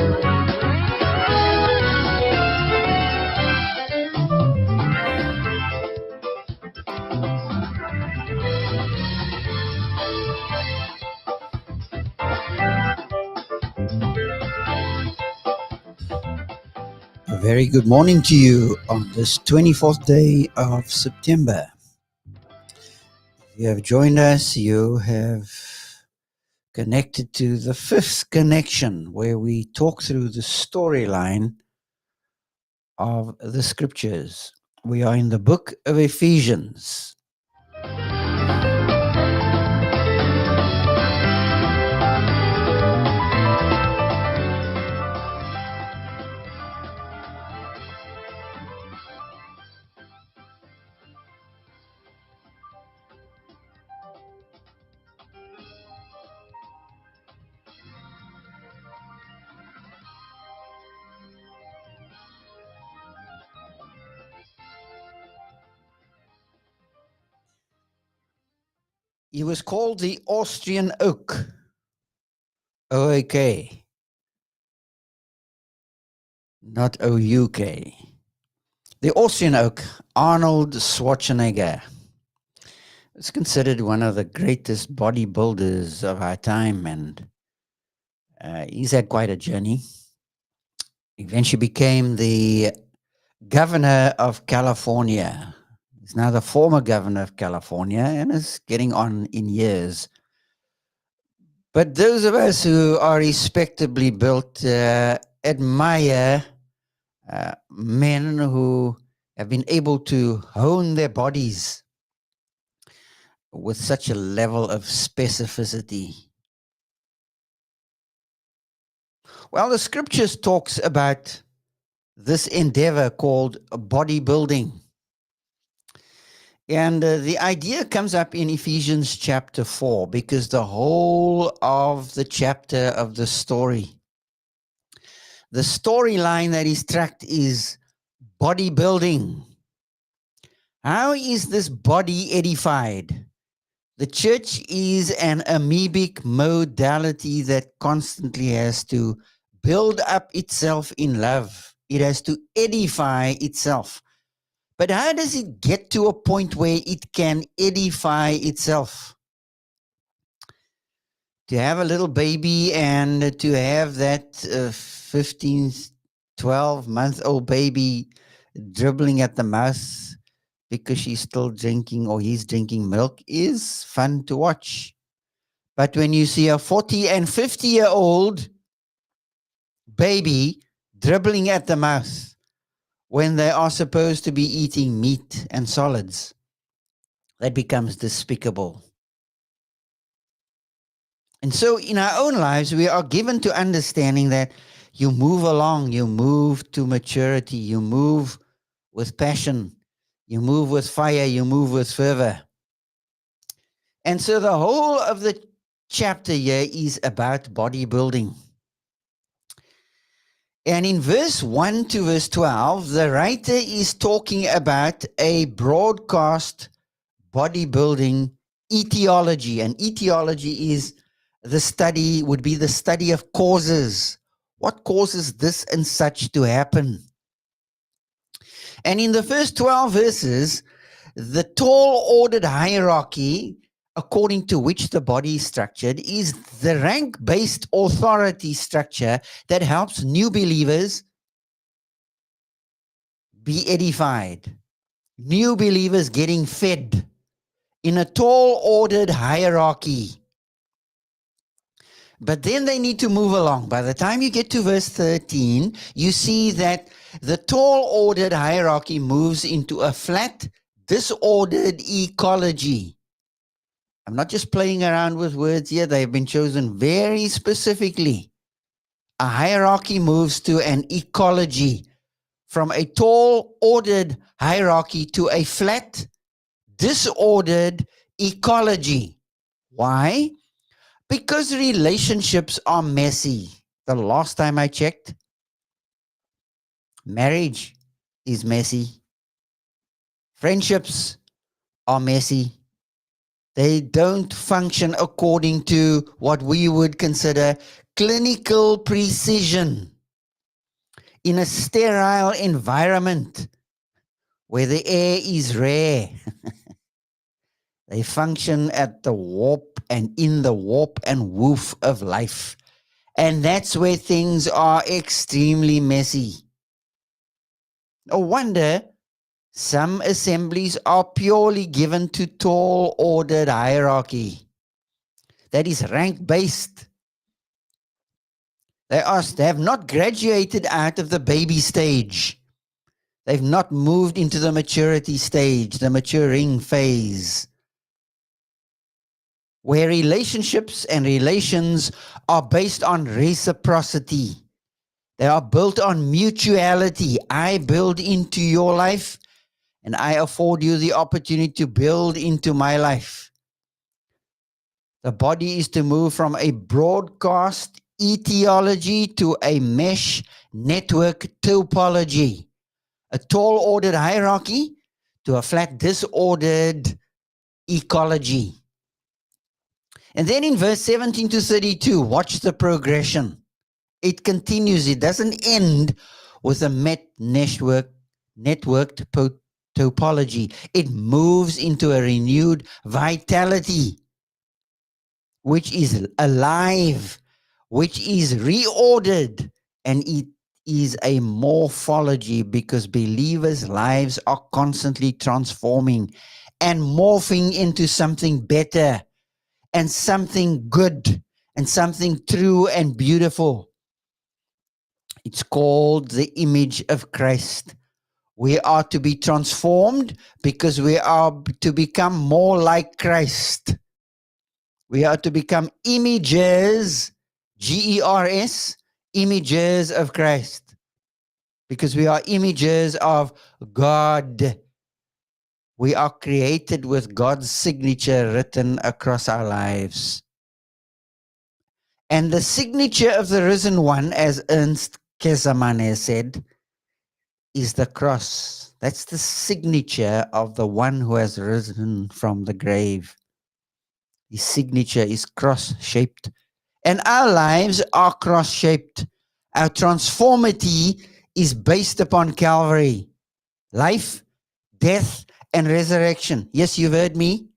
A very good morning to you on this 24th day of September. If you have joined us, you have connected to the fifth connection, where we talk through the storyline of the scriptures. We are in the book of Ephesians. He was called the Austrian Oak, O-A-K, not O-U-K. The Austrian Oak, Arnold Schwarzenegger, is considered one of the greatest bodybuilders of our time, and he's had quite a journey. Eventually became the governor of California. He's now the former governor of California and is getting on in years. But those of us who are respectably built admire men who have been able to hone their bodies with such a level of specificity. Well, the scriptures talks about this endeavor called bodybuilding. And the idea comes up in Ephesians chapter 4, because the whole of the chapter of the storyline that is tracked is bodybuilding. How is this body edified? The church is an amoebic modality that constantly has to build up itself in love. It has to edify itself. But how does it get to a point where it can edify itself? To have a little baby and to have that 15, 12-month-old baby dribbling at the mouth because she's still drinking or he's drinking milk is fun to watch. But when you see a 40 and 50-year-old baby dribbling at the mouth when they are supposed to be eating meat and solids, that becomes despicable. And so in our own lives, we are given to understanding that you move along, you move to maturity, you move with passion, you move with fire, you move with fervor. And so the whole of the chapter here is about bodybuilding. And in verse 1 to verse 12, the writer is talking about a broadcast bodybuilding etiology. And etiology is would be the study of causes. What causes this and such to happen? And in the first 12 verses, the tall ordered hierarchy according to which the body is structured is the rank-based authority structure that helps new believers be edified. New believers getting fed in a tall ordered hierarchy. But then they need to move along. By the time you get to verse 13, you see that the tall ordered hierarchy moves into a flat, disordered ecology. I'm not just playing around with words here. They have been chosen very specifically. A hierarchy moves to an ecology, from a tall, ordered hierarchy to a flat, disordered ecology. Why? Because relationships are messy. The last time I checked, marriage is messy. Friendships are messy. They don't function according to what we would consider clinical precision in a sterile environment where the air is rare. They function at the warp and in the warp and woof of life. And that's where things are extremely messy. No wonder some assemblies are purely given to tall ordered hierarchy. That is rank-based. They have not graduated out of the baby stage. They've not moved into the maturity stage, the maturing phase, where relationships and relations are based on reciprocity. They are built on mutuality. I build into your life, and I afford you the opportunity to build into my life. The body is to move from a broadcast etiology to a mesh network topology, a tall ordered hierarchy to a flat disordered ecology. And then in verse 17 to 32, watch the progression. It continues. It doesn't end with a networked topology. It moves into a renewed vitality, which is alive, which is reordered, and it is a morphology because believers' lives are constantly transforming and morphing into something better and something good and something true and beautiful. It's called the image of Christ. We are to be transformed because we are to become more like Christ. We are to become images, G-E-R-S, images of Christ. Because we are images of God. We are created with God's signature written across our lives. And the signature of the risen one, as Ernst Kesamane said, is the cross. That's the signature of the one who has risen from the grave. His signature is cross-shaped. And our lives are cross-shaped. Our transformity is based upon Calvary. Life, death, and resurrection. Yes, you've heard me.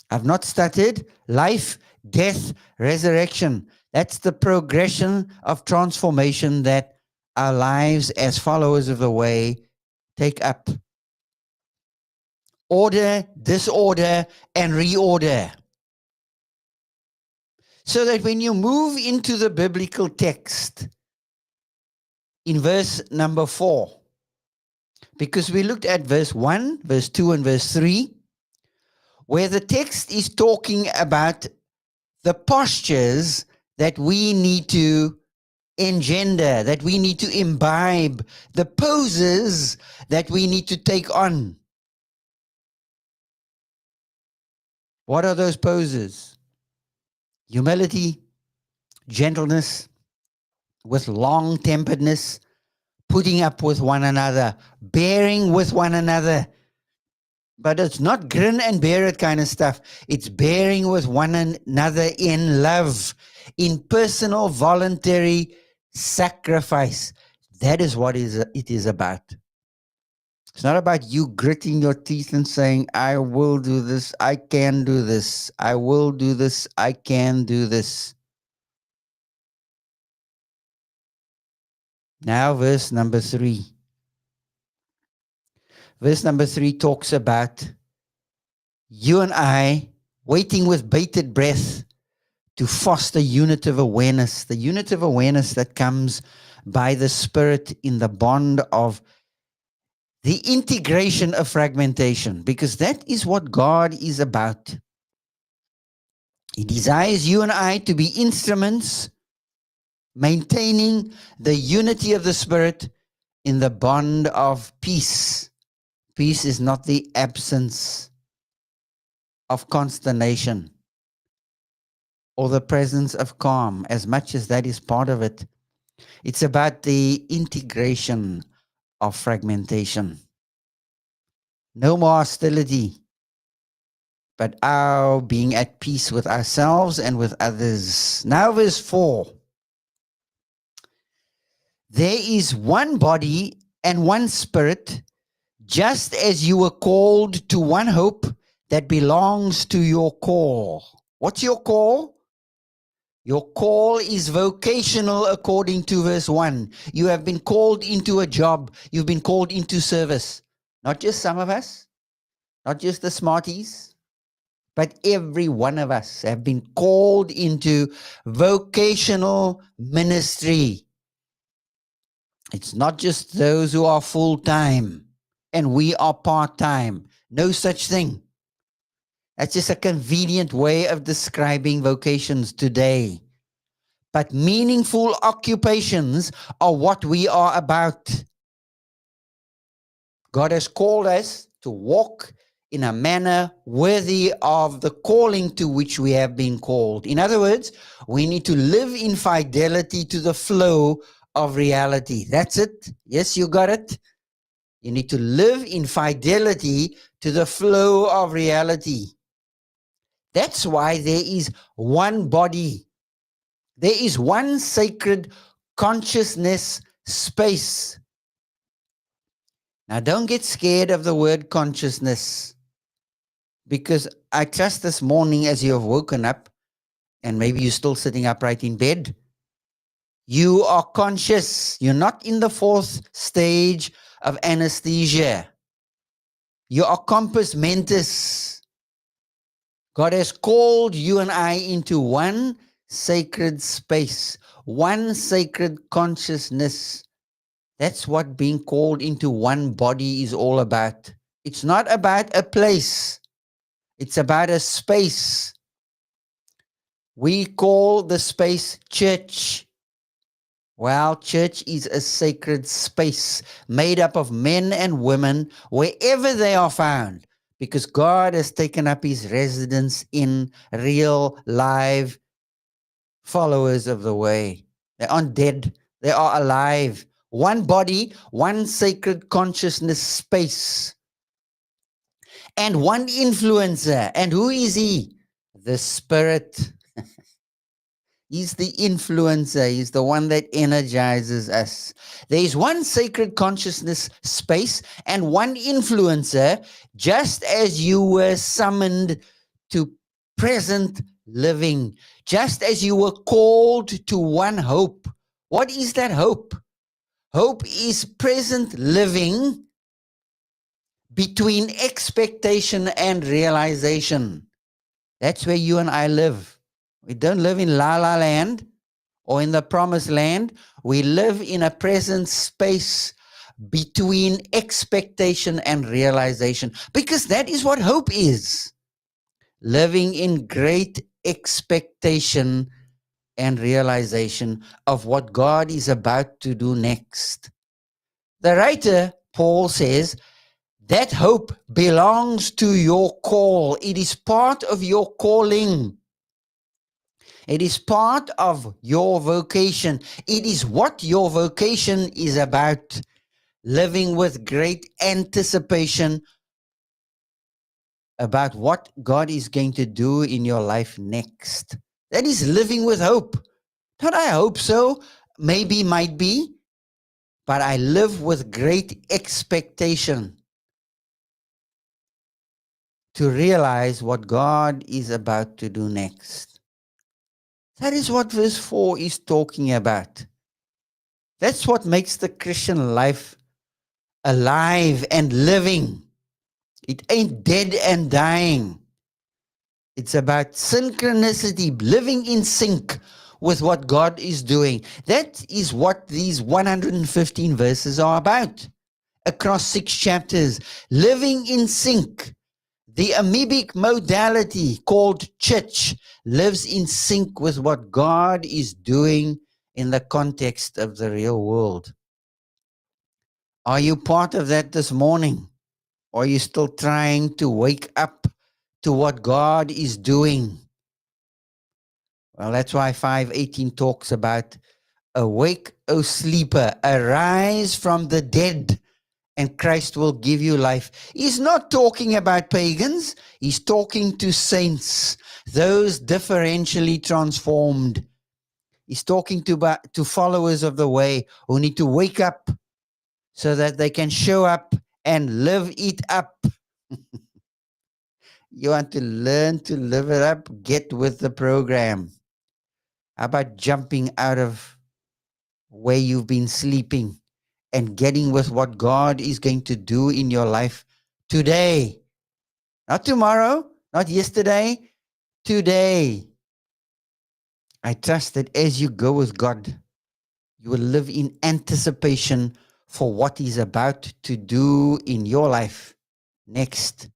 I've not stuttered. Life, death, resurrection. That's the progression of transformation that our lives as followers of the way take up. Order, disorder, and reorder. So that when you move into the biblical text in verse number 4, because we looked at verse 1, verse 2, and verse 3, where the text is talking about the postures that we need to engender, that we need to imbibe, the poses that we need to take on. What are those poses? Humility, gentleness, with long-temperedness, putting up with one another, bearing with one another. But it's not grin and bear it kind of stuff. It's bearing with one another in love, in personal, voluntary sacrifice. That is what it is about. It's not about you gritting your teeth and saying, I will do this, I can do this, I will do this, I can do this. Now, verse number 3. Verse number 3 talks about you and I waiting with bated breath to foster unit of awareness, the unit of awareness that comes by the Spirit in the bond of the integration of fragmentation, because that is what God is about. He desires you and I to be instruments maintaining the unity of the Spirit in the bond of peace. Peace is not the absence of consternation or the presence of calm, as much as that is part of it. It's about the integration of fragmentation. No more hostility, but our being at peace with ourselves and with others. Now verse 4. There is one body and one spirit, just as you were called to one hope that belongs to your call. What's your call? Your call is vocational according to verse 1. You have been called into a job. You've been called into service. Not just some of us, not just the smarties, but every one of us have been called into vocational ministry. It's not just those who are full-time and we are part-time. No such thing. That's just a convenient way of describing vocations today. But meaningful occupations are what we are about. God has called us to walk in a manner worthy of the calling to which we have been called. In other words, we need to live in fidelity to the flow of reality. That's it. Yes, you got it. You need to live in fidelity to the flow of reality. That's why there is one body. There is one sacred consciousness space. Now, don't get scared of the word consciousness, because I trust this morning as you have woken up, and maybe you're still sitting upright in bed, you are conscious. You're not in the fourth stage of anesthesia. You are compos mentis. God has called you and I into one sacred space, one sacred consciousness. That's what being called into one body is all about. It's not about a place. It's about a space. We call the space church. Well, church is a sacred space made up of men and women wherever they are found, because God has taken up his residence in real, live followers of the way. They aren't dead. They are alive. One body, one sacred consciousness space, and one influencer. And who is he? The Spirit. He's the influencer. He's the one that energizes us. There is one sacred consciousness space and one influencer, just as you were summoned to present living, just as you were called to one hope. What is that hope? Hope is present living between expectation and realization. That's where you and I live. We don't live in La La Land or in the promised land. We live in a present space between expectation and realization, because that is what hope is. Living in great expectation and realization of what God is about to do next. The writer, Paul, says, that hope belongs to your call. It is part of your calling. It is part of your vocation. It is what your vocation is about. Living with great anticipation about what God is going to do in your life next. That is living with hope. Not I hope so, maybe, might be, but I live with great expectation to realize what God is about to do next. That is what verse 4 is talking about. That's what makes the Christian life alive and living. It ain't dead and dying. It's about synchronicity, living in sync with what God is doing. That is what these 115 verses are about. Across 6 chapters, living in sync. The amoebic modality called church lives in sync with what God is doing in the context of the real world. Are you part of that this morning? Or are you still trying to wake up to what God is doing? Well, that's why 5:18 talks about, awake, O sleeper, arise from the dead, and Christ will give you life. He's not talking about pagans. He's talking to saints, those differentially transformed. He's talking to followers of the way who need to wake up so that they can show up and live it up. You want to learn to live it up? Get with the program. How about jumping out of where you've been sleeping and getting with what God is going to do in your life today? Not tomorrow, not yesterday, today. I trust that as you go with God, you will live in anticipation for what He's about to do in your life next.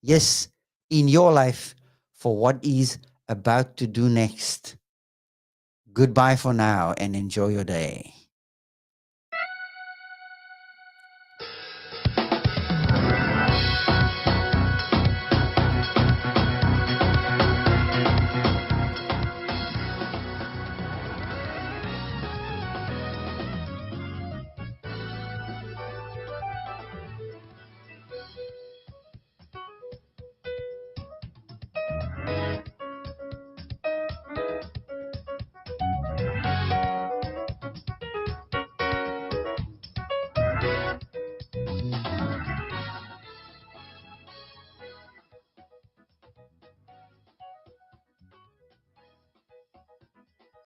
Yes, in your life for what He's about to do next. Goodbye for now and enjoy your day.